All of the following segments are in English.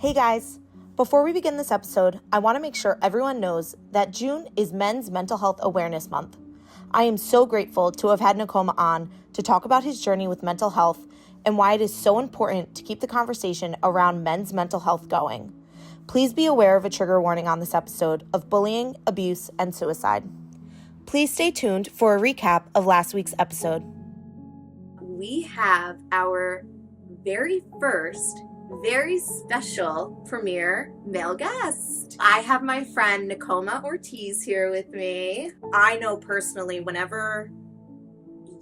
Hey guys, before we begin this episode, I want to make sure everyone knows that June is Men's Mental Health Awareness Month. I am so grateful to have had Nikoma on to talk about his journey with mental health and why it is so important to keep the conversation around men's mental health going. Please be aware of a trigger warning on this episode of bullying, abuse, and suicide. Please stay tuned for a recap of last week's episode. We have our very first, very special premiere male guest. I have my friend Nikoma Ortiz here with me. I know personally, whenever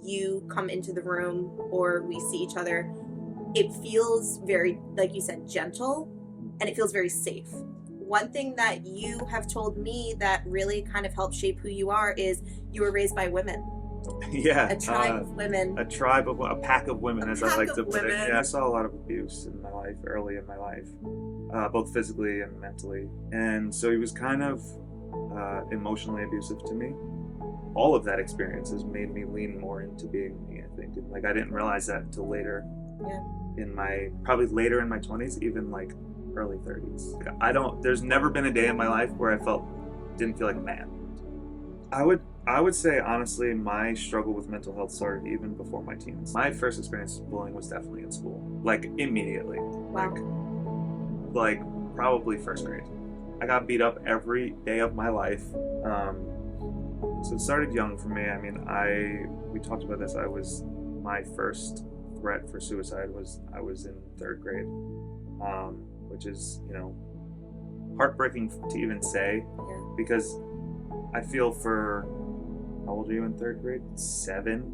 you come into the room or we see each other, it feels very, like you said, gentle, and it feels very safe. One thing that you have told me that really kind of helped shape who you are is you were raised by women. Yeah, A tribe of women. a pack of women, as I like to put it. Yeah, I saw a lot of abuse in my life, early in my life, both physically and mentally. And so he was kind of emotionally abusive to me. All of that experience has made me lean more into being me, I think. And, like, I didn't realize that until later. Yeah. Probably later in my 20s, even like early 30s. Like, there's never been a day in my life where I didn't feel like a man. I would say, honestly, my struggle with mental health started even before my teens. My first experience with bullying was definitely in school. Like, immediately. Wow. Like probably first grade. I got beat up every day of my life. So it started young for me. I mean, we talked about this. My first threat for suicide was I was in third grade, which is, heartbreaking to even say, Yeah. because I feel for, how old are you in third grade? 7,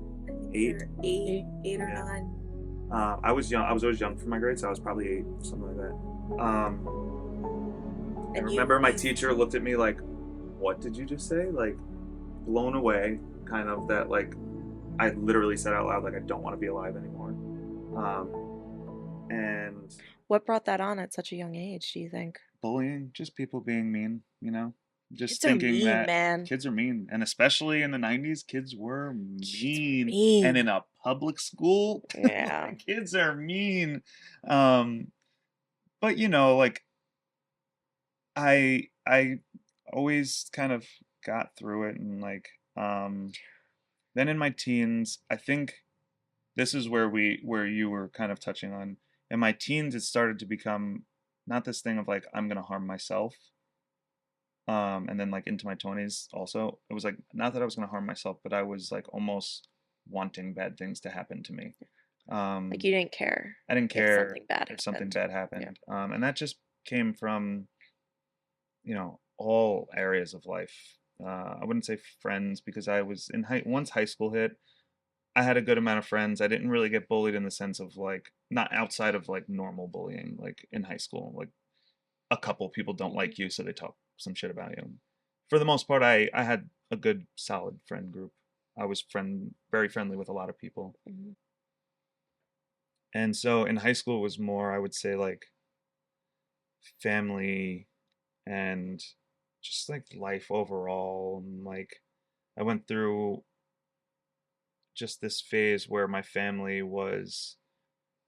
8? Eight or Yeah. 9. I was young. I was always young for my grade, so I was probably 8, something like that. I remember my teacher looked at me like, "What did you just say?" Like, blown away, kind of, that, like, I literally said out loud, like, I don't want to be alive anymore. And What brought that on at such a young age, do you think? bullying, just people being mean, just Kids are thinking mean, that man. kids are mean. And especially in the 90s, kids were mean. mean. And in a public school, Yeah. kids are mean. But like, I always kind of got through it, and like, then in my teens, I think this is where you were kind of touching on. In my teens, it started to become not this thing of like, I'm gonna harm myself. And then, like, into my 20s also, it was like, not that I was gonna harm myself, but I was like almost wanting bad things to happen to me. Like you didn't care. I didn't if care something bad if something happened. bad happened. And that just came from, all areas of life. I wouldn't say friends, because I was once high school hit, I had a good amount of friends. I didn't really get bullied in the sense of, like, not outside of like normal bullying, like in high school. Like, a couple people don't like you, so they talk some shit about you. For the most part, I had a good, solid friend group. I was very friendly with a lot of people. Mhm. And so in high school, it was more, I would say, like, family and just like life overall. And, like, I went through just this phase where my family was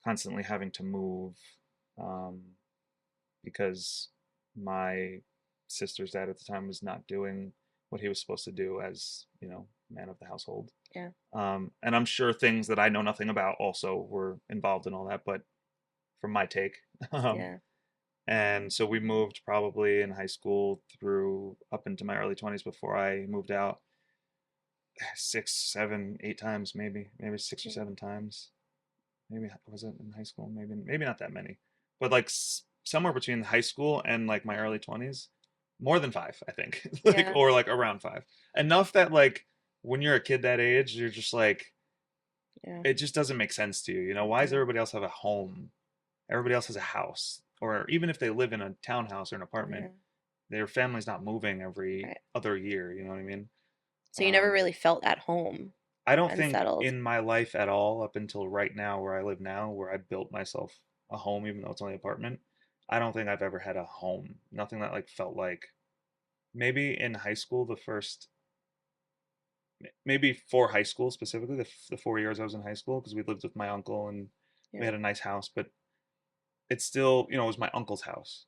constantly having to move, um, because my sister's dad at the time was not doing what he was supposed to do as, man of the household. Yeah. And I'm sure things that I know nothing about also were involved in all that, but from my take. um, Yeah. and so we moved probably in high school through up into my early 20s before I moved out 6, 7, 8 times, maybe 6 or 7 times. Maybe was it in high school? Maybe not that many, but like somewhere between high school and like my early 20s, more than 5, I think. Like, Yeah. or like around 5. Enough that, like, when you're a kid that age, you're just like, Yeah. it just doesn't make sense to you. Why does everybody else have a home? Everybody else has a house, or even if they live in a townhouse or an apartment, Yeah. their family's not moving every Right. other year. You know what I mean? So you never really felt at home I don't and think settled. in my life at all, up until right now, where I live now, where I built myself a home, even though it's only an apartment, I don't think I've ever had a home. Nothing that, like, felt like, maybe in high school, maybe for high school specifically, the 4 years I was in high school, because we lived with my uncle and we Yeah. had a nice house. But it's still, it was my uncle's house.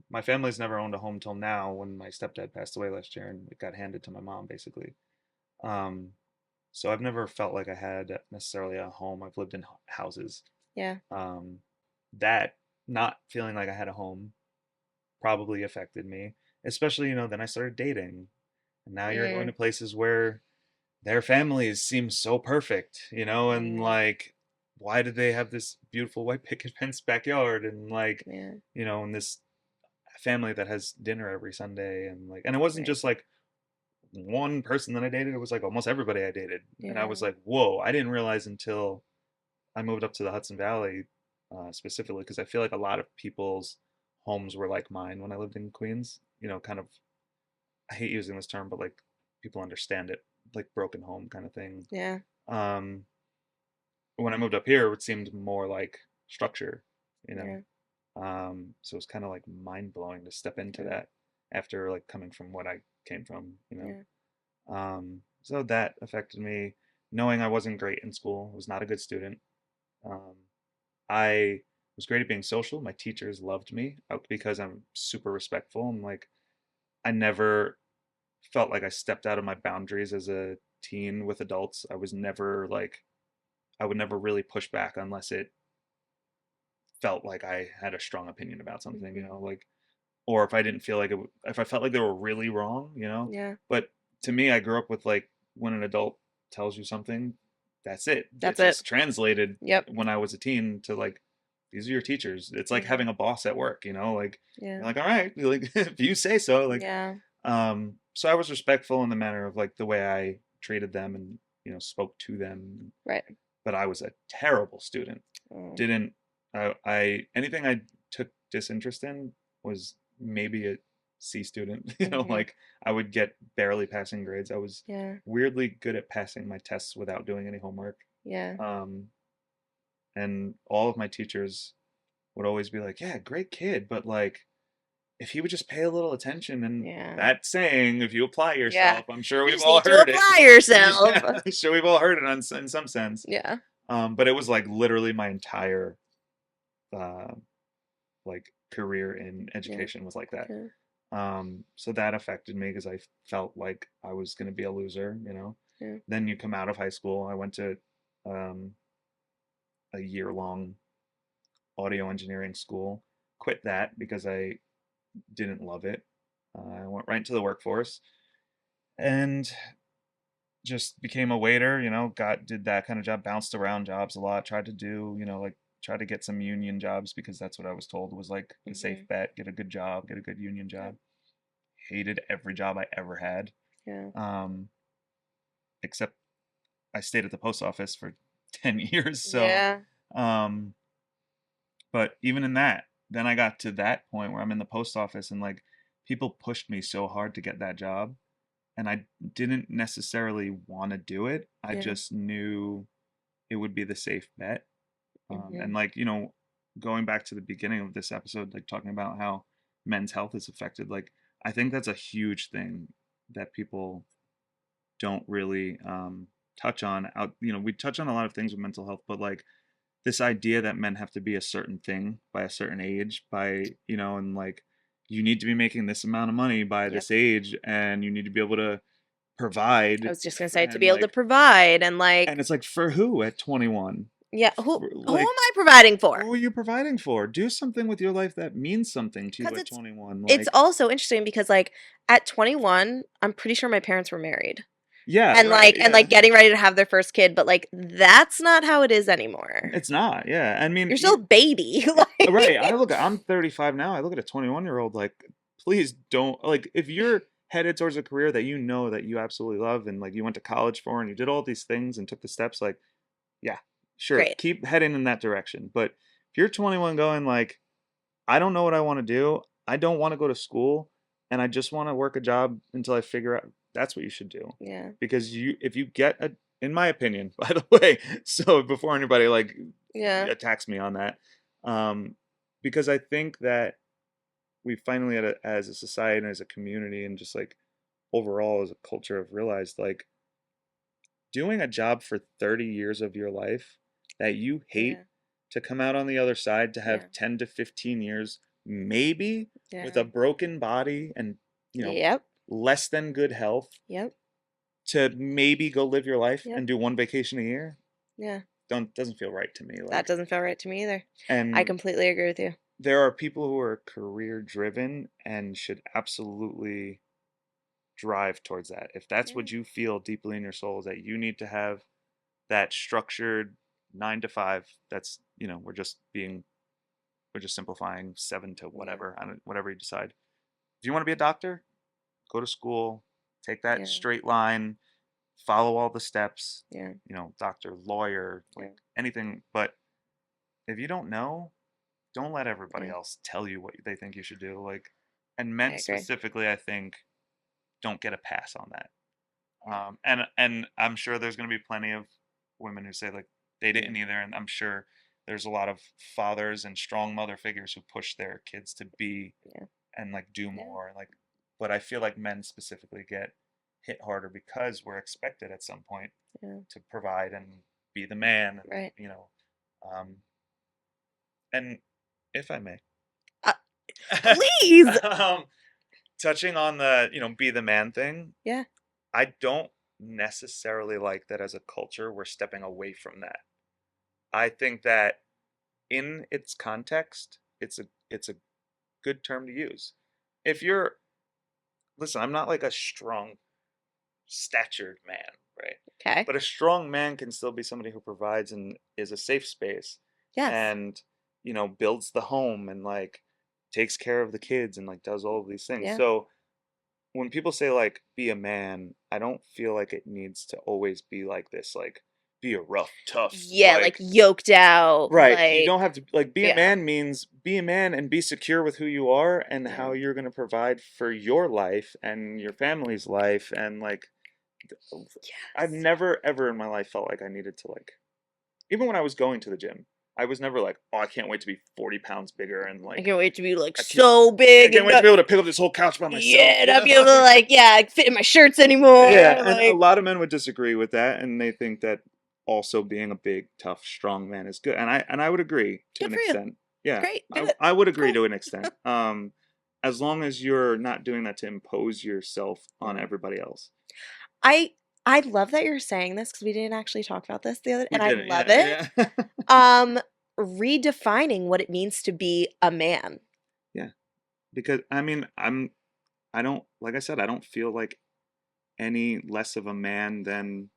My family's never owned a home till now when my stepdad passed away last year and it got handed to my mom basically. Um, so I've never felt like I had necessarily a home. I've lived in houses. Yeah. That not feeling like I had a home probably affected me, especially, then I started dating and now you're going to places where their families seem so perfect, and like, why did they have this beautiful white picket fence backyard and like, and this family that has dinner every Sunday and like, and it wasn't just like one person that I dated, it was like almost everybody I dated. And I was like, whoa, I didn't realize until I moved up to the Hudson Valley, specifically because I feel like a lot of people's homes were like mine when I lived in Queens, kind of, I hate using this term, but like people understand it, like broken home kind of thing. Yeah. Um, when I moved up here, it seemed more like structure, you know. Yeah. So it's kind of like mind blowing to step into that after like coming from what I came from, So that affected me, knowing I wasn't great in school, was not a good student. Um, I was great at being social. My teachers loved me because I'm super respectful and like I never felt like I stepped out of my boundaries as a teen with adults. I would never really push back unless it felt like I had a strong opinion about something, like, or if I didn't feel like if I felt like they were really wrong, Yeah. But to me, I grew up with like when an adult tells you something, that's it. That's it. Just it. translated Yep. when I was a teen to like, these are your teachers. It's like having a boss at work, like, you're like, all right, like, if you say so, like, so I was respectful in the manner of like the way I treated them and, spoke to them. Right. But I was a terrible student. Didn't, anything I took disinterest in was maybe a C student, like I would get barely passing grades. I was weirdly good at passing my tests without doing any homework. Yeah. And all of my teachers would always be like, yeah, great kid, but like, if he would just pay a little attention and that saying, if you apply yourself, I'm sure we've all heard it. Apply yourself. I'm sure we've all heard it in some sense. Yeah. But it was like literally my entire like career in education was like that. So that affected me because I felt like I was going to be a loser, Then you come out of high school. I went to a year-long audio engineering school, quit that because I didn't love it. I went right into the workforce and just became a waiter, did that kind of job, bounced around jobs a lot, tried to do, like try to get some union jobs because that's what I was told was like a safe bet, get a good job, get a good union job. Hated every job I ever had. Except I stayed at the post office for 10 years. So, but even in that, then I got to that point where I'm in the post office and like people pushed me so hard to get that job. And I didn't necessarily want to do it. I just knew it would be the safe bet. And like, going back to the beginning of this episode, like talking about how men's health is affected, like, I think that's a huge thing that people don't really touch on. We touch on a lot of things with mental health, but like this idea that men have to be a certain thing by a certain age, and like, you need to be making this amount of money by this age and you need to be able to provide. I was just going to say to be able to provide and like. And it's like, for who at 21? Yeah. Who am I providing for? Who are you providing for? Do something with your life that means something to you at 21. It's also interesting because like at 21, I'm pretty sure my parents were married. Yeah. And and like getting ready to have their first kid, but like that's not how it is anymore. It's not. Yeah. I mean, you're still a baby. Right. I'm 35 now. I look at a 21-year-old like, please don't, like, if you're headed towards a career that that you absolutely love and like you went to college for and you did all these things and took the steps, like, yeah, sure. Great. Keep heading in that direction. But if you're 21 going like, I don't know what I want to do. I don't want to go to school and I just want to work a job until I figure out, that's what you should do. Yeah. Because if you get in my opinion, by the way, so before anybody like attacks me on that, because I think that we finally as a society and as a community and just like overall as a culture have realized like doing a job for 30 years of your life that you hate to come out on the other side, to have Yeah. 10 to 15 years, maybe with Yeah. a broken body and, Yep. less than good health, Yep. to maybe go live your life Yep. and do one vacation a year, Yeah. doesn't feel right to me. That doesn't feel right to me either. I And completely agree with you. there are people who are career driven and should absolutely drive towards that. If that's what you feel deeply in your soul, is that you need to have that structured 9 to 5, that's, we're just simplifying 7 to whatever, whatever you decide. If you want to be a doctor, go to school, take that Yeah. straight line, follow all the steps, Yeah. doctor, lawyer, like anything. But if you don't know, don't let everybody else tell you what they think you should do. And men specifically, I think, don't get a pass on that. And I'm sure there's going to be plenty of women who say like they didn't either, and I'm sure there's a lot of fathers and strong mother figures who push their kids to be and like do more. But I feel like men specifically get hit harder because we're expected at some point to provide and be the man, and, um, and if I may, Please. touching on the be the man thing. Yeah. I don't necessarily like that as a culture we're stepping away from that. I think that in its context, it's a good term to use. If you're Listen, I'm not like a strong statured man, right? Okay. But a strong man can still be somebody who provides and is a safe space. Yes. And builds the home and like takes care of the kids and like does all of these things. Yeah. So when people say like be a man, I don't feel like it needs to always be like this, like be a rough, tough, like yoked out. right. You don't have to be Yeah. a man means be a man and be secure with who you are and how you're going to provide for your life and your family's life. And like I've never ever in my life felt like I needed to even when I was going to the gym, I was never like, oh, I can't wait to be 40 pounds bigger and I like can't wait to be like so big. I can't wait to be able to pick up this whole couch by myself. Yeah, not be able to fit in my shirts anymore. Yeah, and a lot of men would disagree with that, and they think that also being a big, tough, strong man is good, and I would agree to an extent. Yeah, great. I would agree to an extent. As long as you're not doing that to impose yourself on everybody else. I love that you're saying this because we didn't actually talk about this the other day, and I love it. Yeah. Redefining what it means to be a man. Yeah, because I mean, I don't, like I said, I don't feel like any less of a man than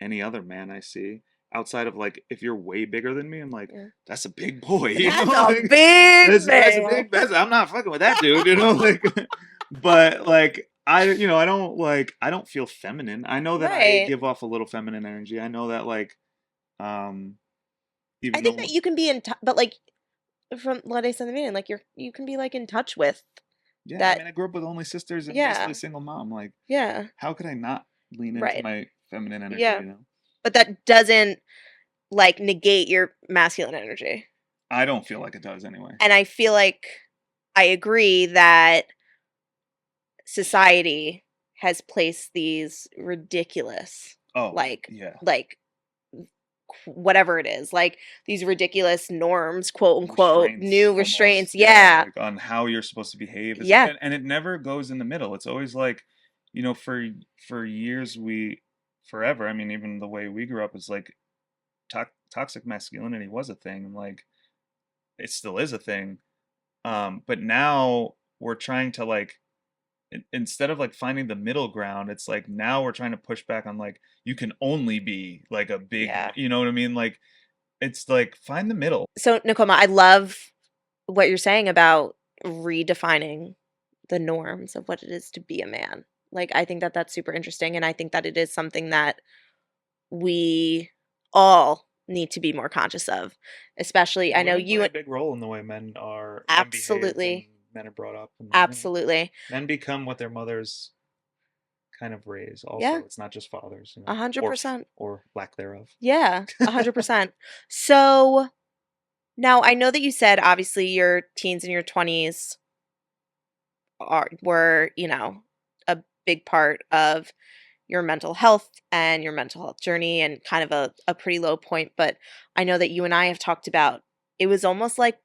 any other man I see. Outside of like, if you're way bigger than me, I'm like, that's a big boy. That's a big man. I'm not fucking with that dude, But like, I don't feel feminine. I know that I give off a little feminine energy. I know that I think that you can be in touch, but like from what I said in the beginning, like you can be like in touch with. Yeah, that, I mean, I grew up with only sisters and basically a single mom. Like, how could I not lean into my feminine energy? Yeah, but that doesn't like negate your masculine energy. I don't feel like it does anyway. And I feel like I agree that society has placed these ridiculous, whatever it is, like these ridiculous norms, quote unquote, new restraints. Like on how you're supposed to behave. And it never goes in the middle. It's always like, for years, forever, I mean, even the way we grew up is like toxic masculinity was a thing. Like it still is a thing. But now we're trying to instead of finding the middle ground, it's like now we're trying to push back on you can only be like a big, you know what I mean? Like it's like find the middle. So Nikoma, I love what you're saying about redefining the norms of what it is to be a man. Like I think that that's super interesting, and I think that it is something that we all need to be more conscious of. Especially, I know you play a big role in the way men are absolutely. Men are brought up. And, absolutely. Men become what their mothers kind of raise. Also, it's not just fathers. 100%. Or lack thereof. Yeah, 100%. So now I know that you said obviously your teens and your 20s were, a big part of your mental health and your mental health journey and kind of a pretty low point. But I know that you and I have talked about it was almost like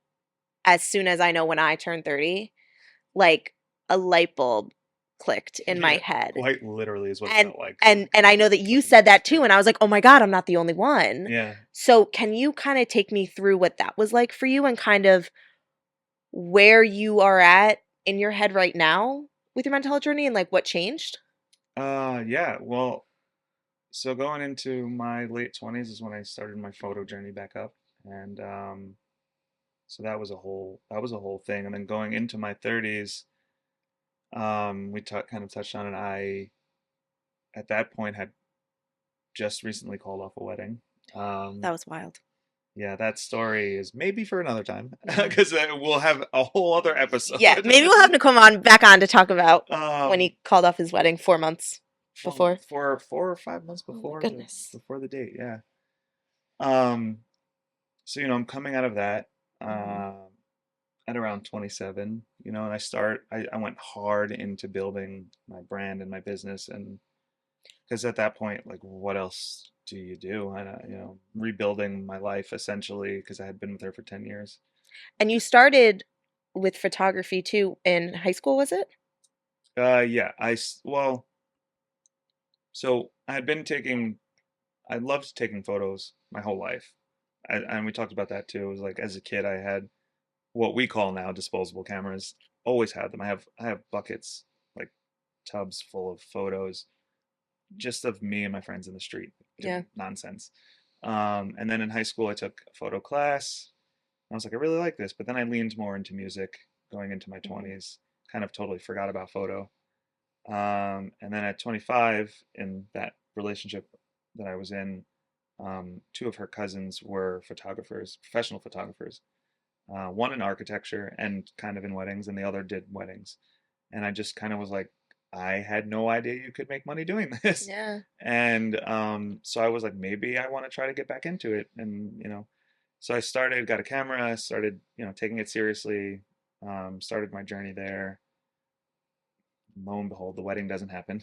as soon as I know when I turned 30, like a light bulb clicked in my Yeah, head. quite literally is what it And felt like. and I know that you said that too, and I was like, "Oh my God, I'm not the only one." Yeah. So can you kind of take me through what that was like for you and kind of where you are at in your head right now with your mental health journey and like what changed? Yeah. Well, so going into my late 20s is when I started my photo journey back up, and so that was a whole thing. And then going into my 30s, we kind of touched on it. I at that point had just recently called off a wedding. That was wild. Yeah, that story is maybe for another time Yeah. because we'll have a whole other episode. Yeah, maybe we'll have to come on back on to talk about when um, he called off his wedding 4 months before. 4 or 5 months Oh my before goodness. before the date. Yeah. Um, so I'm coming out of that Mhm. um at around 27, and I went hard into building my brand and my business, and because at that point, like, what else do you do? And rebuilding my life essentially because I had been with her for 10 years. And you started with photography too in high school, was it? Yeah, well, so I loved taking photos my whole life. And we talked about that too. It was like as a kid, I had what we call now disposable cameras. Always had them. I have buckets, like tubs full of photos, just of me and my friends in the street Yeah. doing nonsense. And then in high school, I took a photo class. I was like, I really like this, but then I leaned more into music going into my Mhm. 20s. Kind of totally forgot about photo. And then at 25, in that relationship that I was in, two of her cousins were photographers, professional photographers. One in architecture and kind of in weddings, and the other did weddings. And I just kind of was like, I had no idea you could make money doing this. Yeah. And so I was like, maybe I want to try to get back into it. And, so I got a camera, started, taking it seriously, started my journey there. Lo and behold, the wedding doesn't happen.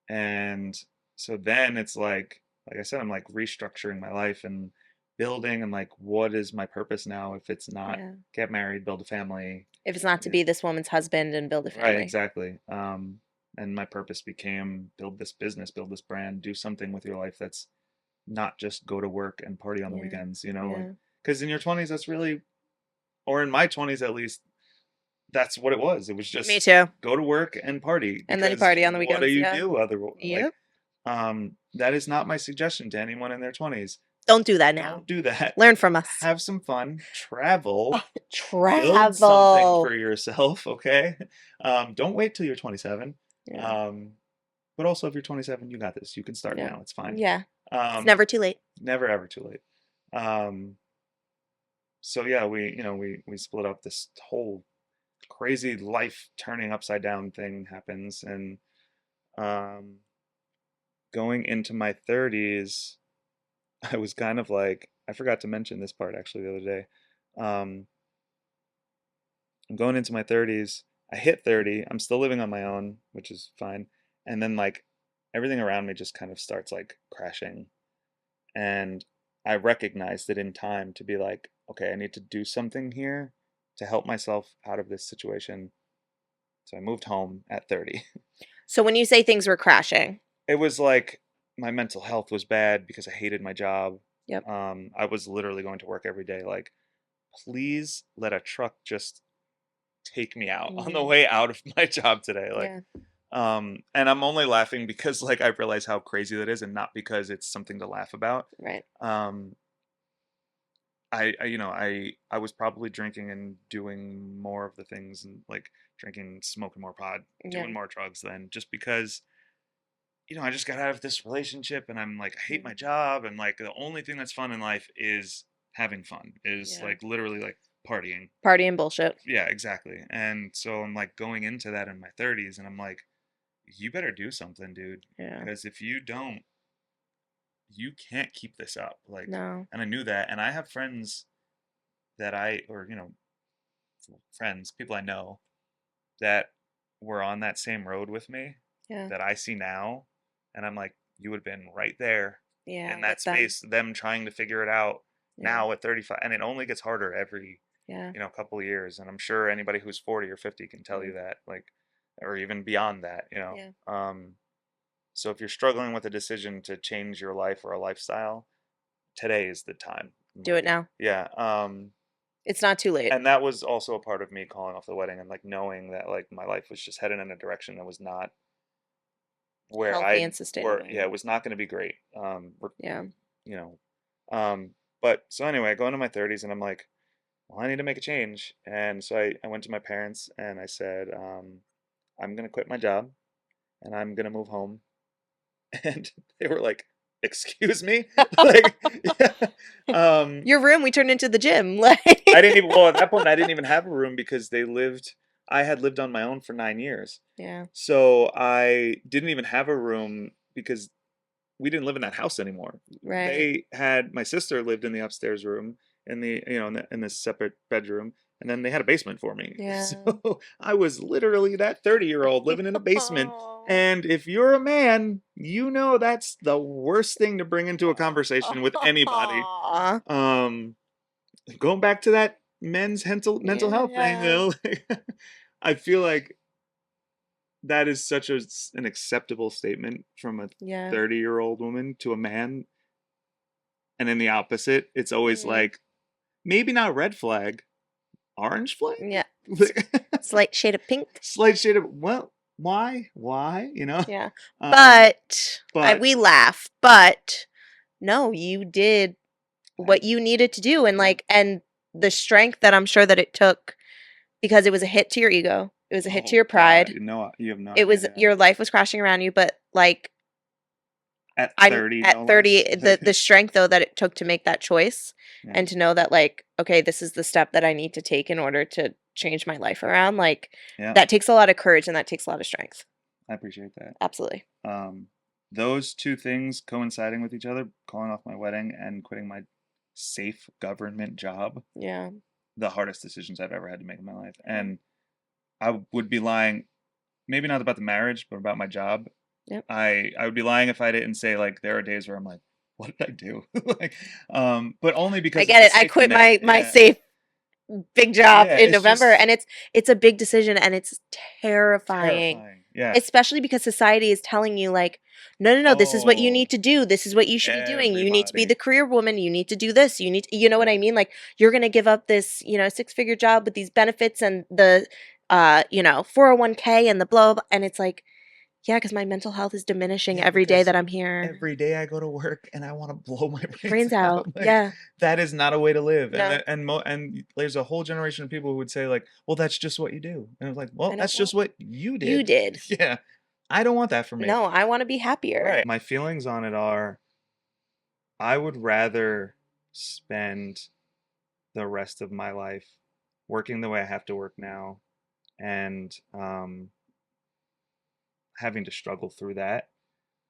And so then it's like I said, I'm like restructuring my life and building and like, what is my purpose now if it's not Yeah. get married, build a family? If it's not to Yeah, be this woman's husband and build a right, family. exactly. And my purpose became build this business, build this brand, do something with your life that's not just go to work and party on the Yeah. weekends, like Yeah. because in your 20s, that's really, or in my 20s at least, that's what it was. It was Me just too. go to work and party And then you because party on the what do weekends. you Yeah. do other like Yep. that is not my suggestion to anyone in their 20s. Don't do that now. Don't do that. Learn from us. Have some fun, travel, build something Travel. for yourself, okay? Don't wait till you're 27. Yeah. Um, but also, if you're 27, you got this. You can start Yeah. now. It's fine. Yeah. It's Um, never too late. never ever too late. Um, so yeah, we split up. This whole crazy life turning upside down thing happens, and um, going into my 30s, I was kind of like, I forgot to mention this part actually the other day. Um, I'm going into my 30s. I hit 30. I'm still living on my own, which is fine. And then like everything around me just kind of starts like crashing. And I recognized it in time to be like, okay, I need to do something here to help myself out of this situation. So I moved home at 30. So when you say things were crashing, It was like my mental health was bad because I hated my job. yep. I was literally going to work every day. Like, please let a truck just take me out on the Mhm. way out of my job today. Like, Yeah. and I'm only laughing because like I realize how crazy that is, and not because it's something to laugh about. Right. Um, I was probably drinking and doing more of the things and like drinking, smoking more pot, Yeah. doing more drugs then just because I just got out of this relationship and I'm like, I hate my Mhm. job. And like, the only thing that's fun in life is having fun, is Yeah. like literally like partying. Party and bullshit. Yeah, exactly. And so I'm like going into that in my 30s and I'm like, you better do something, dude. Yeah. Because if you don't, you can't keep this up. Like, No. and I knew that. And I have friends or, friends, people I know that were on that same road with me Yeah. that I see now. And I'm like, you would have been right there Yeah. in that With them. space, them trying to figure it out now at 35, and it only gets harder every Yeah. couple of years, and I'm sure anybody who's 40 or 50 can tell you that, like, or even beyond that, Yeah. so if you're struggling with a decision to change your life or a lifestyle, today is the time. Do it now. Yeah. It's not too late. And that was also a part of me calling off the wedding and like knowing that like my life was just headed in a direction that was not where Healthy I and sustainable. yeah, it was not going to be great. Yeah. You but so anyway, I go into my 30s and I'm like, well, I need to make a change. And so I went to my parents and I said, I'm going to quit my job and I'm going to move home. And they were like, excuse me? Like, yeah. Your room, we turned into the gym. Like I didn't even, well, at that point, I didn't even have a room because I had lived on my own for 9 years. Yeah. So I didn't even have a room because we didn't live in that house anymore. Right. My sister lived in the upstairs room in the, in this separate bedroom. And then they had a basement for me. Yeah. So I was literally that 30-year-old living in a basement. Aw. And if you're a man, that's the worst thing to bring into a conversation with anybody. Aw. Going back to that men's mental health thing, I feel like that is such an acceptable statement from a 30-year-old woman to a man. And then the opposite, it's always like, maybe not red flag, orange flag? Yeah. Slight shade of pink. Slight shade of, well, why? Yeah. But we laugh, but no, you did what you needed to do. And and the strength that I'm sure that it took, because it was a hit to your ego. It was a hit to your pride. No, you have no idea. It was, your life was crashing around you, but like at 30, the strength though that it took to make that choice and to know that like, okay, this is the step that I need to take in order to change my life around. Like that takes a lot of courage and that takes a lot of strength. I appreciate that. Absolutely. Those two things coinciding with each other, calling off my wedding and quitting my safe government job. Yeah. The hardest decisions I've ever had to make in my life. And I would be lying, maybe not about the marriage, but about my job. Yep. I would be lying if I didn't say like there are days where I'm like, what did I do? But only because I get it. I quit my safe big job in November, and it's a big decision and it's terrifying. Yeah. Especially because society is telling you like, no, this is what you need to do. This is what you should be doing. You need to be the career woman. You need to do this. You need to, you know what I mean? Like you're going to give up this, 6-figure job with these benefits and the 401k and the blah, blah, and it's like, yeah, because my mental health is diminishing every day that I'm here. Every day I go to work and I want to blow my brains out. Like, that is not a way to live. No. And there's a whole generation of people who would say like, well, that's just what you do. And it's like, well, that's just what you did. You did. Yeah. I don't want that for me. No, I want to be happier. Right. My feelings on it are, I would rather spend the rest of my life working the way I have to work now and having to struggle through that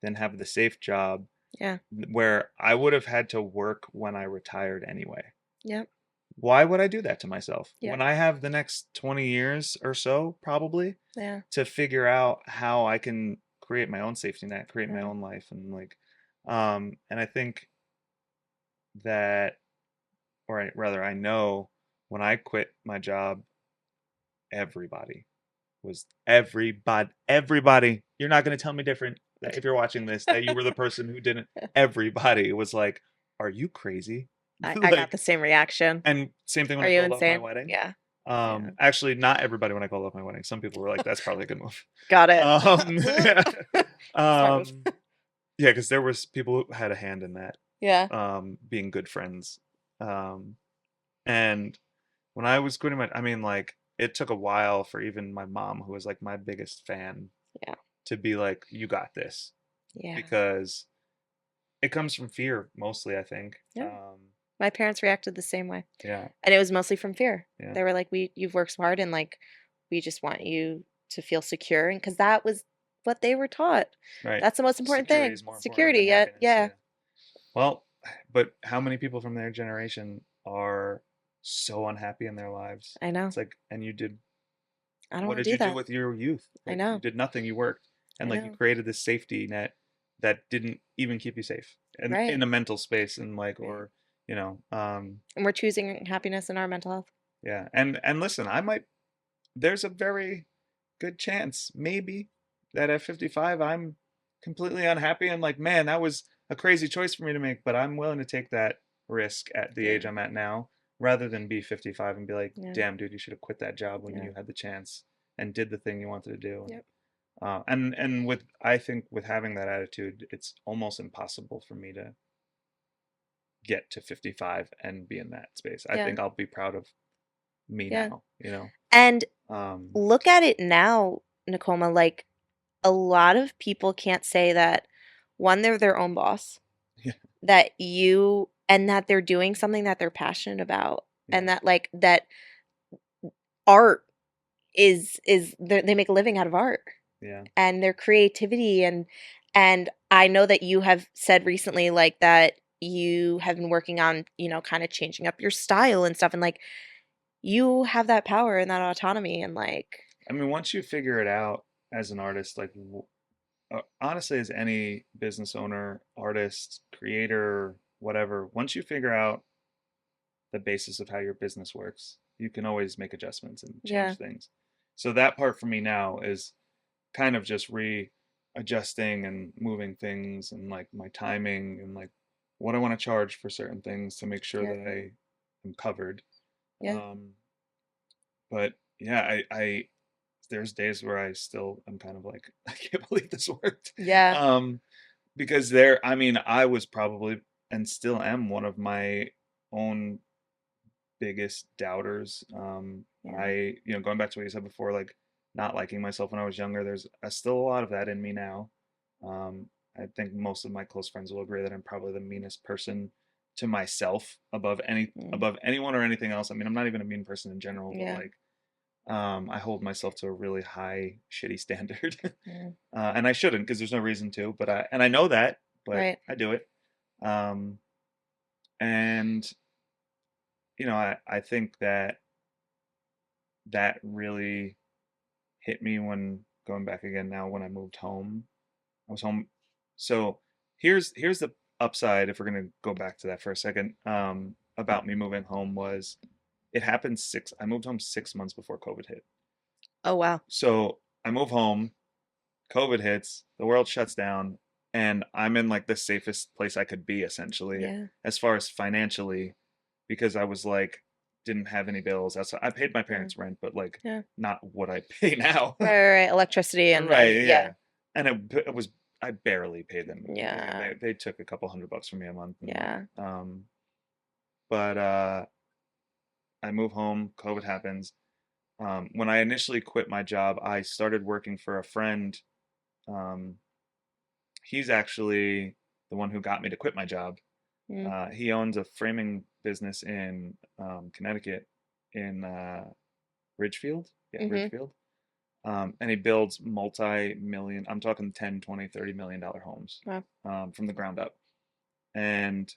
than have the safe job where I would have had to work when I retired anyway. Yep. Why would I do that to myself when I have the next 20 years or so probably to figure out how I can create my own safety net, create my own life, and like and I think that, or rather I know when I quit my job, everybody, you're not going to tell me different if you're watching this that you were the person who didn't. Everybody was like, are you crazy? I got the same reaction. And same thing when I called off my wedding. Yeah. Actually, not everybody when I called off my wedding. Some people were like, that's probably a good move. Got it. Yeah, because there was people who had a hand in that. Yeah. Being good friends. And when I was quitting it took a while for even my mom, who was like my biggest fan, to be like, you got this. Yeah. Because it comes from fear mostly, I think. Yeah. My parents reacted the same way. Yeah. And it was mostly from fear. Yeah. They were like, you've worked smart and like, we just want you to feel secure. And because that was what they were taught. Right. That's the most important thing. Security. Yeah. Well, but how many people from their generation are so unhappy in their lives? I know. It's like, and you did. I don't what want did to do you that. do with your youth? Like, I know. You did nothing. You worked, and like you created this safety net that didn't even keep you safe, and in a mental space, and like, or you know, And we're choosing happiness in our mental health. yeah. And listen, there's a very good chance, maybe, that at 55 I'm completely unhappy and like, man, that was a crazy choice for me to make, but I'm willing to take that risk at the Yeah. age I'm at now, rather than be 55 and be like, Yeah. damn, dude, you should have quit that job when Yeah. you had the chance and did the thing you wanted to do. Yep. And with, I think with having that attitude, it's almost impossible for me to get to 55 and be in that space. I Yeah. think I'll be proud of me Yeah. now, you know. And Um, look at it now, Nikoma, like a lot of people can't say that one, they're their own boss, yeah, and that they're doing something that they're passionate about, and yeah, that like that art they make a living out of art yeah, and their creativity, and I know that you have said recently like that you have been working on, kind of changing up your style and stuff, and like you have that power and that autonomy and like I mean, once you figure it out as an artist, like honestly, as any business owner, artist, creator, whatever, once you figure out the basis of how your business works, you can always make adjustments and yeah, change things. So that part for me now is kind of just readjusting and moving things and like my timing and like what I want to charge for certain things to make sure yeah, that I am covered. yeah, Um, but yeah, I there's days where I still am kind of like, I can't believe this worked. yeah, Um, because I mean, I was probably and still am one of my own biggest doubters. yeah, Going back to what you said before, like not liking myself when I was younger, there's still a lot of that in me now. I think most of my close friends will agree that I'm probably the meanest person to myself mm, above anyone or anything else. I mean, I'm not even a mean person in general, but yeah, like I hold myself to a really high, shitty standard, yeah, and I shouldn't because there's no reason to. But I know that, but right, I do it. Um, and I think that really hit me when going back again now when I moved home. I was home. So here's the upside if we're gonna go back to that for a second. About me moving home was it happened I moved home 6 months before COVID hit. oh wow, So I move home, COVID hits, the world shuts down, and I'm in like the safest place I could be essentially yeah, as far as financially because I was like didn't have any bills. I paid my yeah, parents' rent, but like yeah, not what I pay now. right, electricity and Right, yeah, yeah. And it was I barely paid them. I mean, yeah, they took a couple $100 from me a month, and yeah, but I move home. COVID happens. When I initially quit my job, I started working for a friend. Um, he's actually the one who got me to quit my job. mm, He owns a framing business in Connecticut, in Ridgefield. Yeah, mm-hmm, Ridgefield. And he builds multi-million, I'm talking 10, 20, $30 million homes wow, from the ground up. And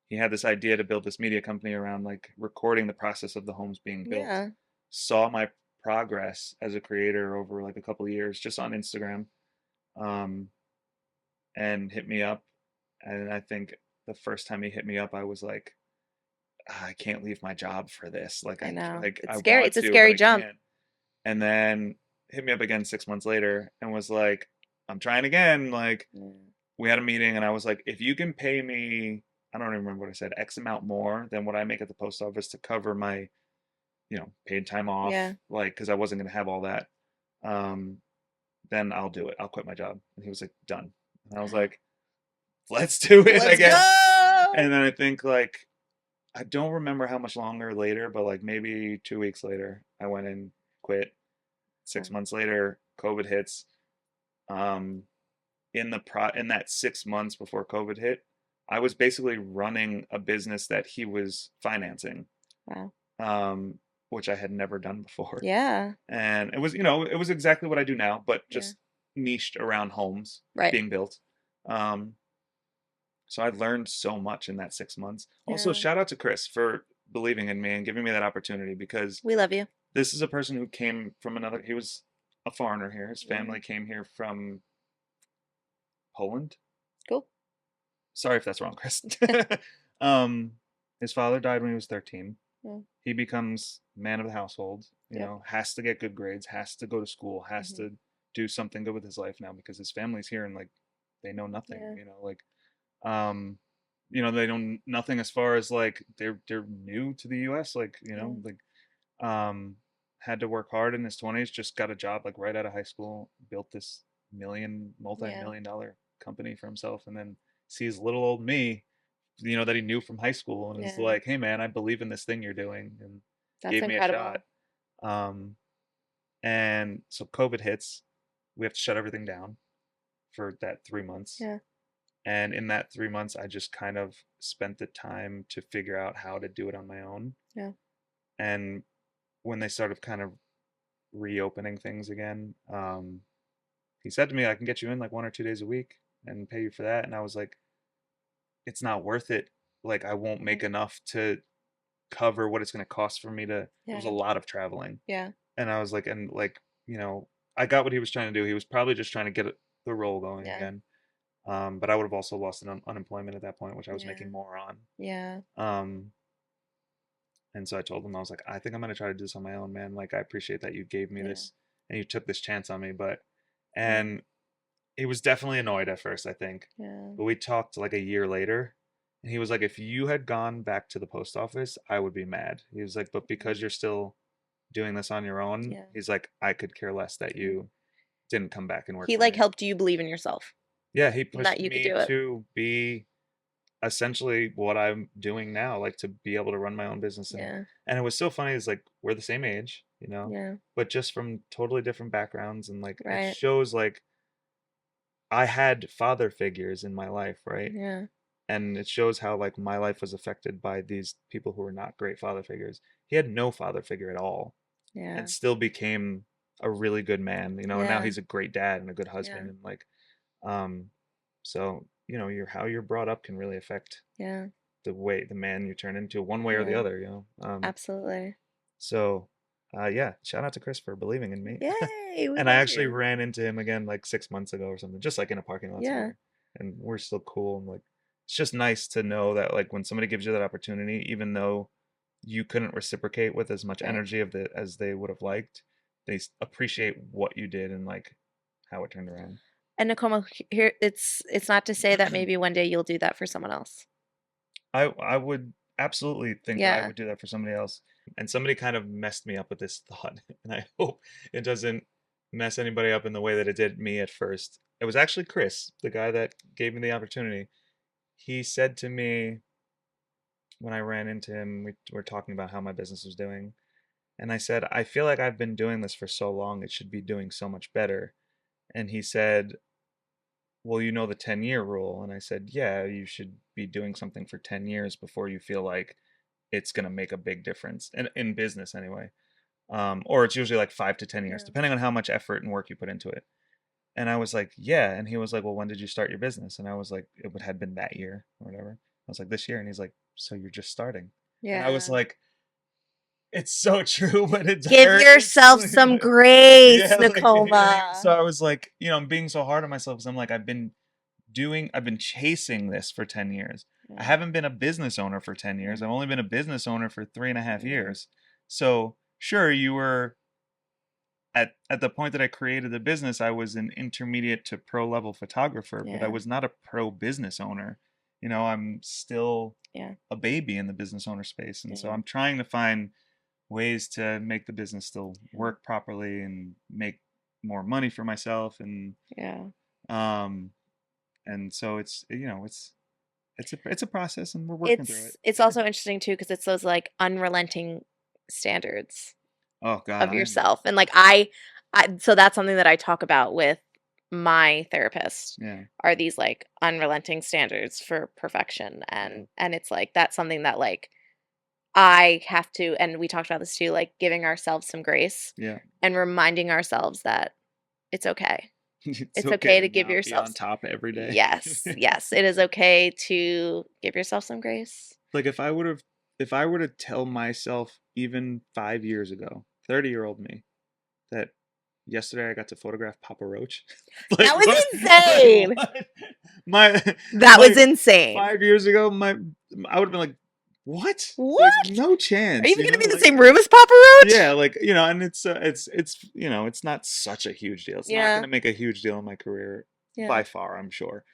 he had this idea to build this media company around like recording the process of the homes being built. yeah, Saw my progress as a creator over like a couple of years just on Instagram, um, and hit me up. And I think the first time he hit me up, I was like, "Ah, I can't leave my job for this. Like I know, I it's scary, want it's a to, but scary I jump, can't." And then hit me up again 6 months later and was like, I'm trying again. Like, yeah, we had a meeting and I was like, if you can pay me, I don't even remember what I said, X amount more than what I make at the post office to cover my, paid time off, yeah, like, because I wasn't going to have all that, um, then I'll do it. I'll quit my job. And he was like, done. And I was like, let's do it let's again. go, And then I think, like, I don't remember how much longer later, but like maybe 2 weeks later, I went and quit. wow, 6 months later, COVID hits. Um, in that 6 months before COVID hit, I was basically running a business that he was financing, wow, um, which I had never done before. yeah, And it was exactly what I do now, but yeah, just niched around homes right, being built. Um, so I learned so much in that 6 months. Also, yeah, shout out to Chris for believing in me and giving me that opportunity because we love you, this is a person who came from he was a foreigner here. His yeah, family came here from Poland. cool, Sorry if that's wrong, Chris. um, His father died when he was 13. Yeah. He becomes man of the household, Yep. has to get good grades, has to go to school, has Mm-hmm. to do something good with his life now because his family's here and like they know nothing, um they know nothing as far as like they're new to the US, like, had to work hard in his 20s, just got a job like right out of high school, built this multi-million dollar company for himself, and then sees little old me, that he knew from high school, and is Yeah. like, hey man, I believe in this thing you're doing, and That's gave me a incredible. shot. And so COVID hits, we have to shut everything down for that 3 months. Yeah. And in that 3 months, I just kind of spent the time to figure out how to do it on my own. Yeah. And when they started kind of reopening things again, he said to me, I can get you in like 1 or 2 days a week and pay you for that. And I was like, it's not worth it. Like, I won't make enough to cover what it's going to cost for me to. It was a Yeah. lot of traveling. Yeah. And I was like, I got what he was trying to do. He was probably just trying to get the role going Yeah. again. But I would have also lost unemployment at that point, which I was Yeah. making more on. Yeah. And so I told him, I was like, I think I'm gonna try to do this on my own, man. Like, I appreciate that you gave me Yeah. this and you took this chance on me, and he was definitely annoyed at first, I think. Yeah. But we talked like a year later, and he was like, if you had gone back to the post office, I would be mad. He was like, but because you're still doing this on your own, Yeah. he's like, I could care less that you didn't come back and work He for like me. helped you believe in yourself. Yeah, he pushed that you could me do it. to be essentially what I'm doing now, like to be able to run my own business. And it was so funny, is like we're the same age, Yeah. but just from totally different backgrounds, and like Right. it shows like I had father figures in my life, right? Yeah. And it shows how like my life was affected by these people who were not great father figures. He had no father figure at all. Yeah. And still became a really good man, and now Yeah. he's a great dad and a good Yeah. husband, and like so how you're brought up can really affect Yeah. the man you turn into, one way or the Yeah. other. Absolutely. So yeah, shout out to Chris for believing in me. Yay. We And I love actually you. ran into him again like 6 months ago or something, just like in a parking lot Yeah. somewhere, and we're still cool. And like, it's just nice to know that like when somebody gives you that opportunity, even though you couldn't reciprocate with as much Right. energy as they would have liked, they appreciate what you did and like how it turned around. And Nikoma, here it's not to say that maybe one day you'll do that for someone else. I would absolutely think that I Yeah. would do that for somebody else. And somebody kind of messed me up with this thought, and I hope it doesn't mess anybody up in the way that it did me at first. It was actually Chris, the guy that gave me the opportunity. He said to me when I ran into him, we were talking about how my business was doing, and I said, I feel like I've been doing this for so long, it should be doing so much better. And he said, well, you know the 10-year rule. And I said, yeah, you should be doing something for 10 years before you feel like it's going to make a big difference, and in business anyway. Or it's usually like 5 to 10 years, depending on how much effort and work you put into it. And I was like, yeah. And he was like, well, when did you start your business? And I was like, it had been that year or whatever. I was like, this year. And he's like, so you're just starting. Yeah. And I was like, it's so true, but it's give yourself some grace, yeah, Nikoma. So I was like, I'm being so hard on myself because I'm like, I've been chasing this for 10 years. I haven't been a business owner for 10 years. I've only been a business owner for 3.5 years. So sure, you were at the point that I created the business, I was an intermediate to pro level photographer, but I was not a pro business owner. I'm still a baby in the business owner space. And so I'm trying to find ways to make the business still work properly and make more money for myself. And and so it's it's a process, and we're working through it. It's also interesting too, because it's those like unrelenting standards Oh God, of yourself. And like I so that's something that I talk about with my therapist. Are these like unrelenting standards for perfection. And it's like that's something that like I have to, and we talked about this too, like giving ourselves some grace. And reminding ourselves that it's okay. It's okay to give yourself on top every day. Yes, it is okay to give yourself some grace. Like if I were to tell myself even 5 years ago, 30-year-old me, that yesterday I got to photograph Papa Roach. Like, that was insane. That was insane. 5 years ago, I would have been like, what? What? Like, no Are you chance, even you gonna know? be in the Like, same room as Papa Roach? yeah, like, and it's it's not such a huge deal. It's not Yeah. gonna make a huge deal in my career Yeah. by far, I'm sure.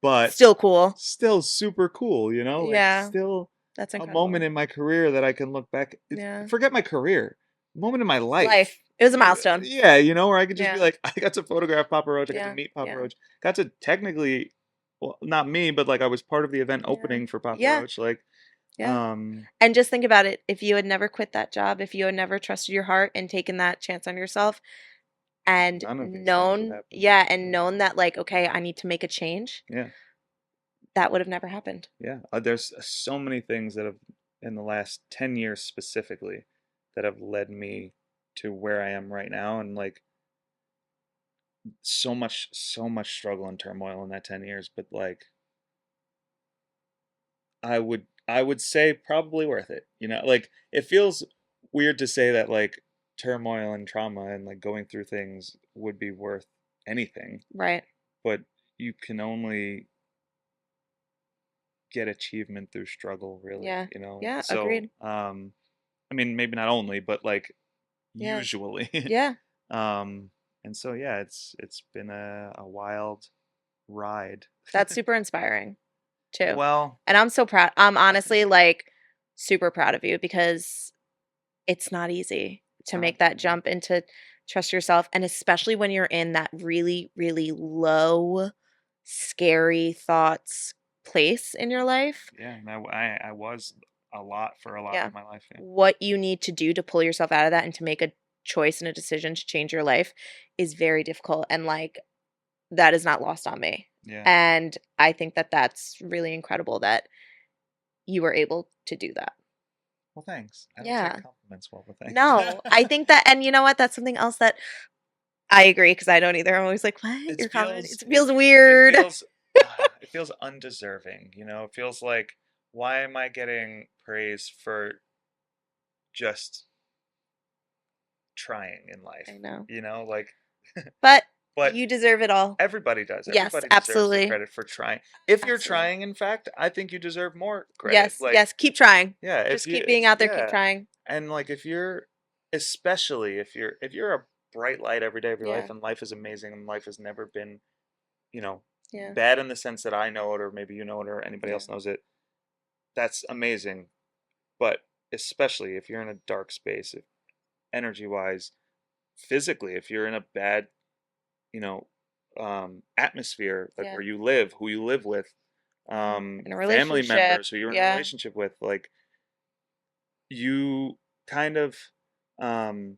But Still cool. still super cool, like Yeah. still That's a incredible. moment in my career that I can look back. Yeah. Forget my career, moment in my life. Life. It was a milestone. Yeah, where I could just be Yeah. like, I got to photograph Papa Roach. I got to Yeah. meet Papa Yeah. Roach. Got to technically, well, not me, but like I was part of the event Yeah. opening for Papa Yeah. Roach. Like, Yeah. And just think about it. If you had never quit that job, if you had never trusted your heart and taken that chance on yourself and none of these things would known, happen. yeah, and known that like, okay, I need to make a change, Yeah. that would have never happened. Yeah, there's so many things that have in the last 10 years specifically that have led me to where I am right now, and like so much struggle and turmoil in that 10 years, but like I would say probably worth it. Like it feels weird to say that like turmoil and trauma and like going through things would be worth anything, Right. but you can only get achievement through struggle, Yeah. really. Yeah. So Agreed. I mean, maybe not only, but like Yeah. usually. Yeah. um and so yeah, it's been a wild ride. That's super inspiring too. Well, And I'm so proud. I'm honestly like super proud of you because it's not easy it's to not. make that jump into trust yourself. And especially when you're in that really, really low, scary thoughts place in your life. Yeah, and I was a lot for a lot Yeah. of my life. Yeah. What you need to do to pull yourself out of that and to make a choice and a decision to change your life is very difficult. And like, that is not lost on me. Yeah. And I think that that's really incredible that you were able to do that. Well, thanks. I don't Yeah. take compliments well, but thanks. No, I think that, and you know what? That's something else that I agree because I don't either. I'm always like, what? It You're commenting? feels It feels it, weird. it feels undeserving. It feels like, why am I getting praise for just trying in life? I know. Like, But but you deserve it all. everybody does. Yes, Everybody deserves the absolutely. credit for trying. If you're Absolutely. trying, in fact, I think you deserve more credit. Yes, Like, yes. Keep trying. yeah, if Just you, keep being out there. Keep yeah, trying. and like especially if you're a bright light every day of your Yeah. life, and life is amazing, and life has never been, Yeah. bad in the sense that I know it, or maybe you know it, or anybody Yeah. else knows it. That's amazing, but especially if you're in a dark space, if energy wise, physically, if you're in a bad, you know, atmosphere, like Yeah. where you live, who you live with, In a family relationship. members who you're in a Yeah. relationship with, like you kind of, um,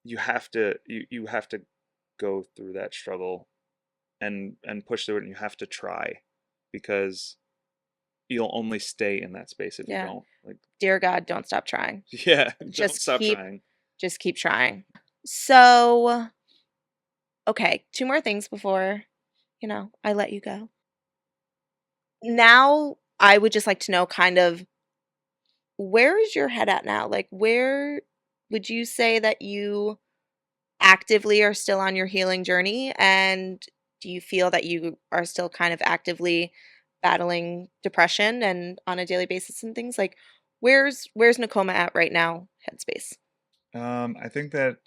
you have to go through that struggle and push through it, and you have to try, because you'll only stay in that space if you Yeah. don't. Like, Dear God, don't stop trying. yeah, don't Just stop keep trying. just keep trying. So, okay, two more things before, I let you go. Now, I would just like to know kind of where is your head at now? Like, where would you say that you actively are still on your healing journey? And do you feel that you are still kind of actively battling depression and on a daily basis and things? Like, where's Nakoma at right now, headspace? Um, I think that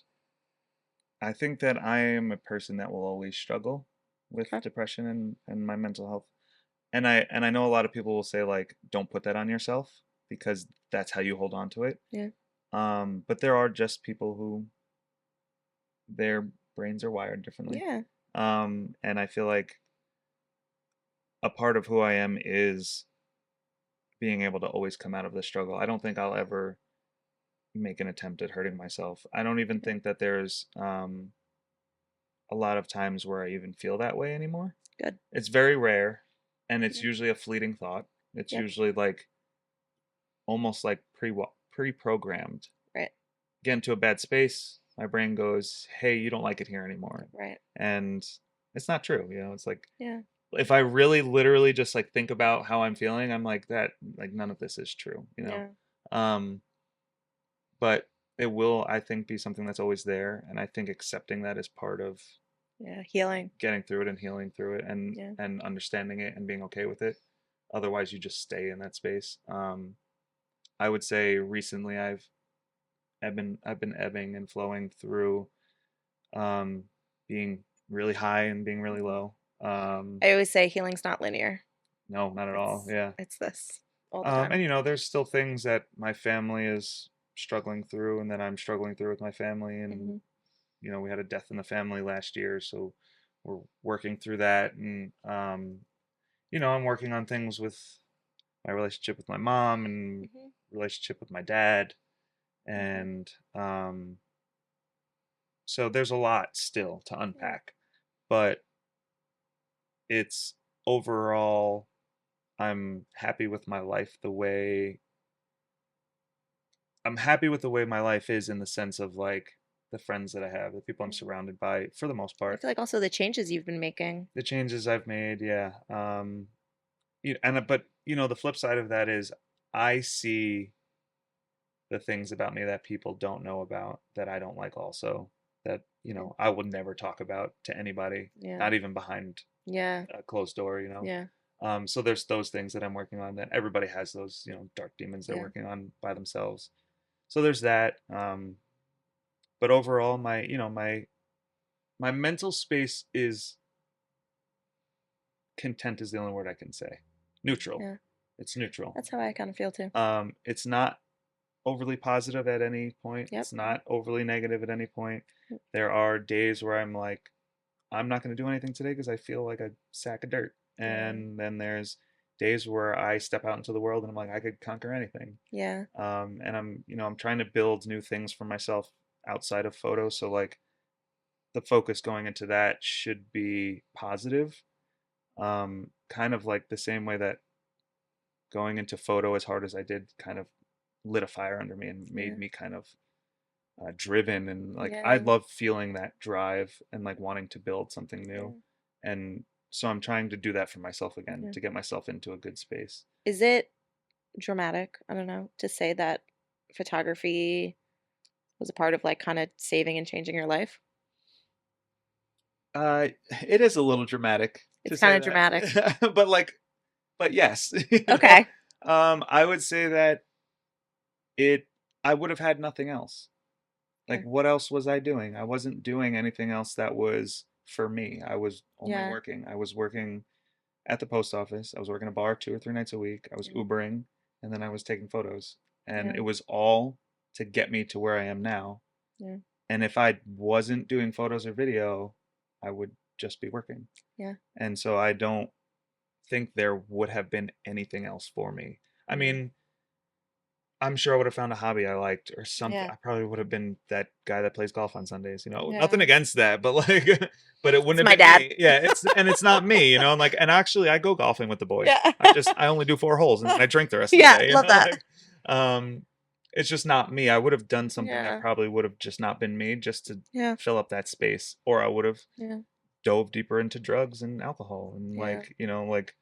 I think that I am a person that will always struggle with Okay. depression and my mental health. And I know a lot of people will say like, don't put that on yourself, because that's how you hold on to it. Yeah. But there are just people who their brains are wired differently. Yeah. And I feel like a part of who I am is being able to always come out of the struggle. I don't think I'll ever make an attempt at hurting myself. I don't even think that there's a lot of times where I even feel that way anymore. Good. It's very rare, and it's Yeah. usually a fleeting thought. It's Yep. usually like almost like pre-programmed. Right. Get into a bad space, my brain goes, "Hey, you don't like it here anymore." Right. And it's not true, It's like, Yeah. if I really literally just like think about how I'm feeling, I'm like, that, like, none of this is true. Yeah. Um but it will, I think, be something that's always there, and I think accepting that is part of Yeah. Healing. getting through it and healing through it, and Yeah. and understanding it and being okay with it. Otherwise, you just stay in that space. I would say recently I've been ebbing and flowing through um, being really high and being really Mhm. low. I always say healing's not linear. No, not at all. Yeah. It's this all the time. And there's still things that my family is struggling through and that I'm struggling through with my family. And, Hmm. we had a death in the family last year, so we're working through that. And, I'm working on things with my relationship with my mom and Hmm. relationship with my dad. Hmm. And so there's a lot still to Yeah. unpack. But it's overall, I'm happy with my life the way I'm happy with the way my life is in the sense of like the friends that I have, the people I'm Hmm. surrounded by, for the most I part, feel like also the changes you've been making. the changes I've made, yeah. But the flip side of that is I see the things about me that people don't know about that I don't like also that Yeah. I would never talk about to anybody, Yeah. not even behind Yeah. a closed door. Yeah. So there's those things that I'm working on that everybody has those dark demons they're Yeah. working on by themselves. So there's that. But overall, my mental space is content is the only word I can say. Neutral. Yeah. It's neutral. That's how I kind of feel too. It's not overly positive at any point. Yep. It's not overly negative at any point. There are days where I'm like, I'm not going to do anything today because I feel like a sack of dirt. Yeah. And then there's days where I step out into the world and I'm like, I could conquer anything. Yeah. And I'm trying to build new things for myself outside of photo. So like the focus going into that should be positive. Kind of like the same way that going into photo as hard as I did kind of lit a fire under me and Yeah. made me kind of driven and like I Yeah. love feeling that drive and like wanting to build something Yeah. new. And so I'm trying to do that for myself again Yeah. to get myself into a good space. Is it dramatic? I don't know, to say that photography was a part of like kind of saving and changing your life? Uh, it is a little dramatic to It's kind say of dramatic. that, but yes, Okay. I would say that it. I would have had nothing else. Yeah. Like, what else was I doing? I wasn't doing anything else that was for me. I was only Yeah. working. I was working at the post office. I was working a bar 2 or 3 nights a week. I was Yeah. Ubering, and then I was taking photos. And Yeah. it was all to get me to where I am now. Yeah. And if I wasn't doing photos or video, I would just be working. Yeah. And so I don't think there would have been anything else for me. I Yeah. mean, I'm sure I would have found a hobby I liked or something. Yeah. I probably would have been that guy that plays golf on Sundays, Yeah. nothing against that, but like, but it It's wouldn't my have been dad. me. Yeah. It's not me, and actually I go golfing with the boys. Yeah. I only do 4 holes and then I drink the rest of the Yeah, day, love that. like, um, it's just not me. I would have done something that Yeah. probably would have just not been me just to Yeah. fill up that space, or I would have Yeah. dove deeper into drugs and alcohol and Yeah. like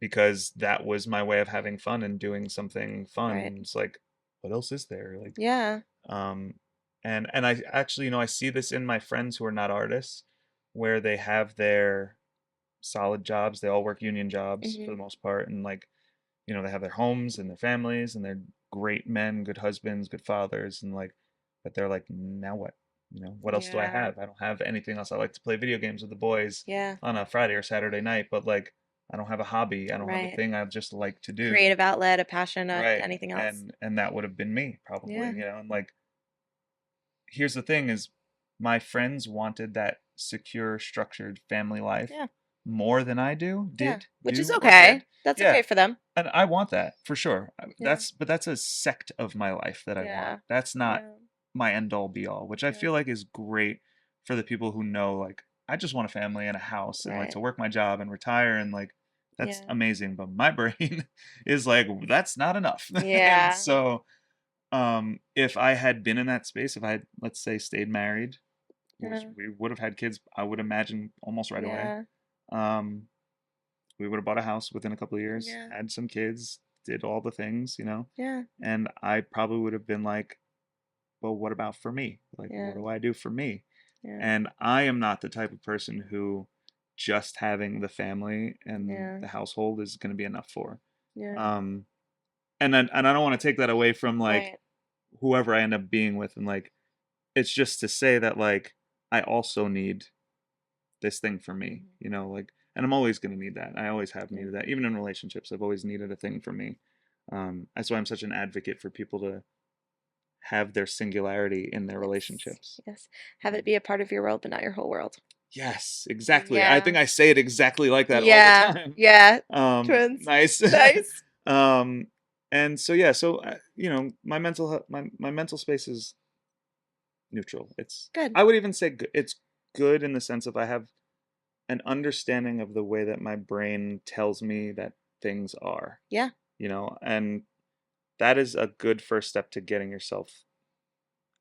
because that was my way of having fun and doing something fun. Right. And it's like, what else is there? Like, Yeah. um, and I actually, I see this in my friends who are not artists, where they have their solid jobs. They all work union jobs for Hmm. the most part, and like, they have their homes and their families, and they're great men, good husbands, good fathers, and like, but they're like, now what? What else do I Yeah. have? I don't have anything else. I like to play video games with the boys Yeah. on a Friday or Saturday night, but like, I don't have a hobby. I don't have a Right. thing I just like to do. Creative outlet, a passion, Right. anything else. And that would have been me probably, Yeah. and like, here's the thing is my friends wanted that secure, structured family life Yeah. more than I Yeah. Which is do or okay. did. That's Yeah. okay for them. And I want that for sure. Yeah. That's a sect of my life that I Yeah. want. That's not Yeah. my end all be all, which I Yeah. feel like is great for the people who know like I just want a family and a house and like Right. to work my job and retire and like that's Yeah. amazing. But my brain is like that's not enough. And Yeah. so if I had been in that space, if I had, let's say, stayed married, which Yeah. we would have had kids, I would imagine almost right away. Yeah. Um, we would have bought a house within a couple of years, Yeah. had some kids, did all the things, Yeah. and I probably would have been like, well, what about for me? Like, Yeah. what do I do for me? Yeah. And I am not the type of person who just having the family and Yeah. the household is going to be enough for. Yeah. And I don't want to take that away from like Right. whoever I end up being with, and like it's just to say that like I also need this thing for me, you know, like, and I'm always going to need that. I always have needed that. Even in relationships, I've always needed a thing for me. That's why I'm such an advocate for people to have their singularity in their relationships. Yes. Have it be a part of your world, but not your whole world. Yes, exactly. I Yeah. think I say it exactly like that all Yeah. the time. Yeah. Twins. Nice. Nice. And so yeah, so you know, my my mental space is neutral. It's Good. I would even say it's good in the sense of I have an understanding of the way that my brain tells me that things are. Yeah. You know, and that is a good first step to getting yourself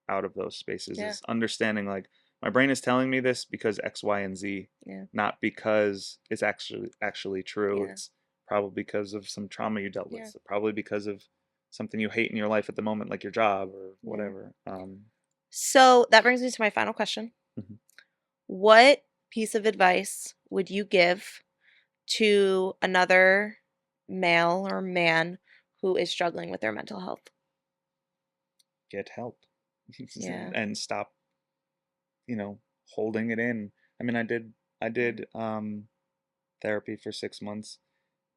out of those spaces Yeah. is understanding like my brain is telling me this because X, Y, and Z, Yeah. not because it's actually true. Yeah. It's probably because of some trauma you dealt with. Yeah. Probably because of something you hate in your life at the moment, like your job or Yeah. whatever. So that brings me to my final question. Mhm. What piece of advice would you give to another male or man who is struggling with their mental health? Get help. Yeah. And stop, you know, holding it in. I mean, I did therapy for 6 months,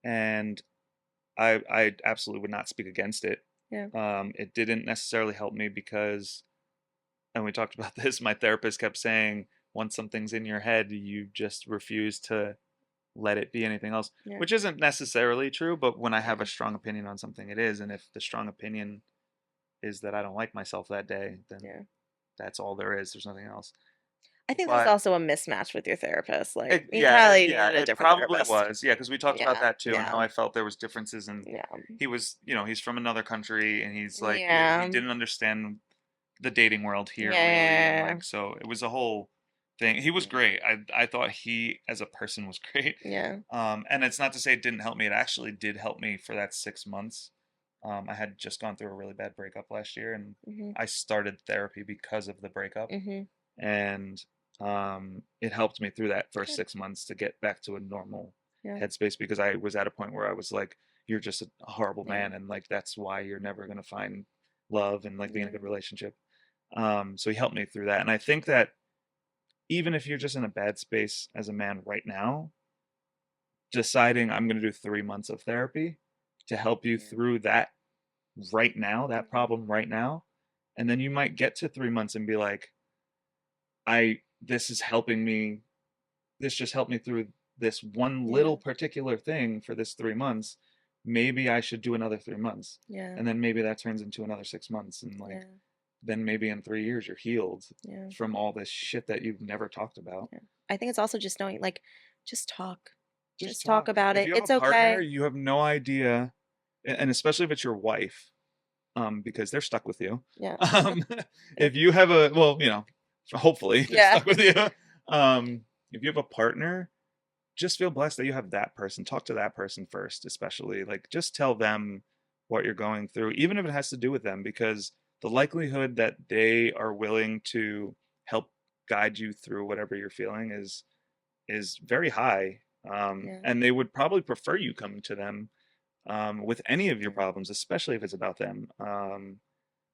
and I absolutely would not speak against it. Yeah. It didn't necessarily help me because, and we talked about this, my therapist kept saying, once something's in your head, you just refuse to let it be anything else, Yeah. which isn't necessarily true, but when I have Yeah. a strong opinion on something, it is. And if the strong opinion is that I don't like myself that day, then Yeah. that's all there is. There's nothing else. I think there's But also a mismatch with your therapist. Like, you yeah, probably yeah, needed a it different probably therapist. was. Yeah, because we talked about Yeah. that too, and how Yeah. I felt there was differences, and Yeah. he was, you know, he's from another country, and he's like, Yeah. he didn't understand the dating world here really, and Yeah. like, so it was a whole thing. He was great. I thought he as a person was great. Yeah. And it's not to say it didn't help me. It actually did help me for that 6 months. I had just gone through a really bad breakup last year, and Mm-hmm. I started therapy because of the breakup, Mm-hmm. and it helped me through that first Good. 6 months to get back to a normal Yeah. headspace, because I was at a point where I was like, you're just a horrible Yeah. man, and like that's why you're never gonna find love and like be in a Yeah. good relationship. So he helped me through that, and I think that even if you're just in a bad space as a man right now, deciding I'm going to do 3 months of therapy to help you Yeah. through that right now, that Mhm. problem right now. And then you might get to 3 months and be like, this is helping me. This just helped me through this one Yeah. little particular thing for this 3 months. Maybe I should do another 3 months. Yeah. And then maybe that turns into another 6 months. And like, Yeah. then maybe in 3 years, you're healed Yeah. from all this shit that you've never talked about. Yeah. I think it's also just knowing, like, just talk. Just Talk talk. about If it. you have It's a partner, okay. you have no idea, and especially if it's your wife, because they're stuck with you. Yeah. Um, if you have a, well, you know, hopefully they're Yeah. stuck with you. If you have a partner, just feel blessed that you have that person. Talk to that person first, especially. Like, just tell them what you're going through, even if it has to do with them, because the likelihood that they are willing to help guide you through whatever you're feeling is very high. Yeah. And they would probably prefer you come to them with any of your Yeah. problems, especially if it's about them.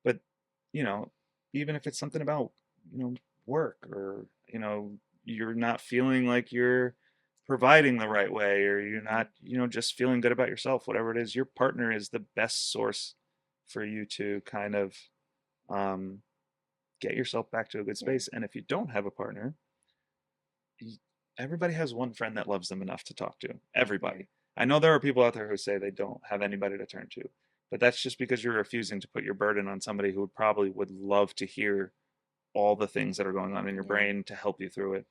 But you know, even if it's something about, you know, work, or you know, you're not feeling like you're providing the right way, or you're not, you know, just feeling good about yourself, whatever it is, your partner is the best source for you to kind of um, get yourself back to a good Yeah. space. And if you don't have a partner, everybody has one friend that loves them enough to talk to. Everybody. I know there are people out there who say they don't have anybody to turn to, but that's just because you're refusing to put your burden on somebody who would love to hear all the things that are going on in your Yeah. brain to help you through it.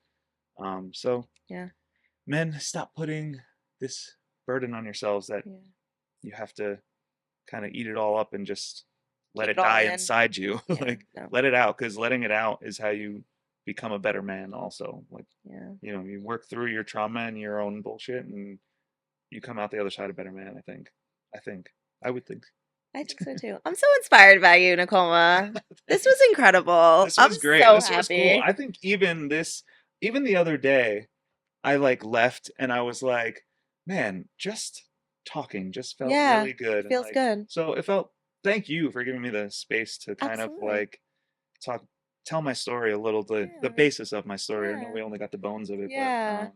So Yeah. men, stop putting this burden on yourselves that Yeah. you have to kind of eat it all up and just let Keep it it all die in. inside you. Yeah. Like, No. let it out, because letting it out is how you become a better man also. Like, Yeah. you know, you work through your trauma and your own bullshit, and you come out the other side a better man. I would think. I think so too. I'm so inspired by you, Nikoma. This was incredible. This I'm was great. so This was cool. happy. I think even the other day, I like left and I was like, man, just talking just felt Yeah, really good. And feels like, good. so it felt, thank you for giving me the space to kind of Absolutely. like talk, tell my story a little, the Yeah. basis of my story. I know Yeah. we only got the bones of it, but, Yeah.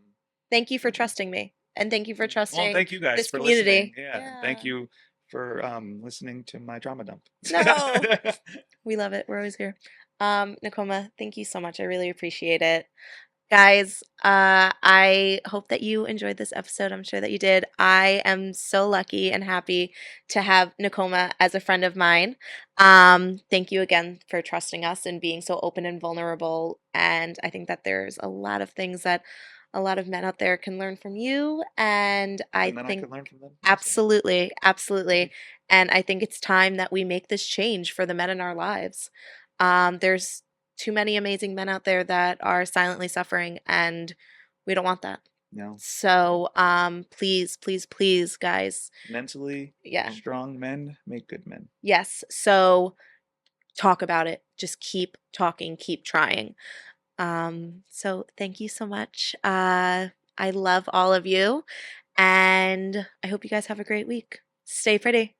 Thank you for yeah. trusting me. And thank you for Well, trusting thank you guys this for listening. community. Yeah. And thank Yeah. you for, listening to my drama dump. No. We love it. We're always here. Nakoma, thank you so much. I really appreciate it. Guys, I hope that you enjoyed this episode. I'm sure that you did. I am so lucky and happy to have Nakoma as a friend of mine. Thank you again for trusting us and being so open and vulnerable. And I think that there's a lot of things that a lot of men out there can learn from you. And I And then I think could learn from them also. absolutely, absolutely. And I think it's time that we make this change for the men in our lives. There's too many amazing men out there that are silently suffering, and we don't want that. No. So, please, please, please, guys, Mentally yeah, strong men make good men. yes. So talk about it. Just keep talking, keep trying. So thank you so much. I love all of you, and I hope you guys have a great week. Stay pretty.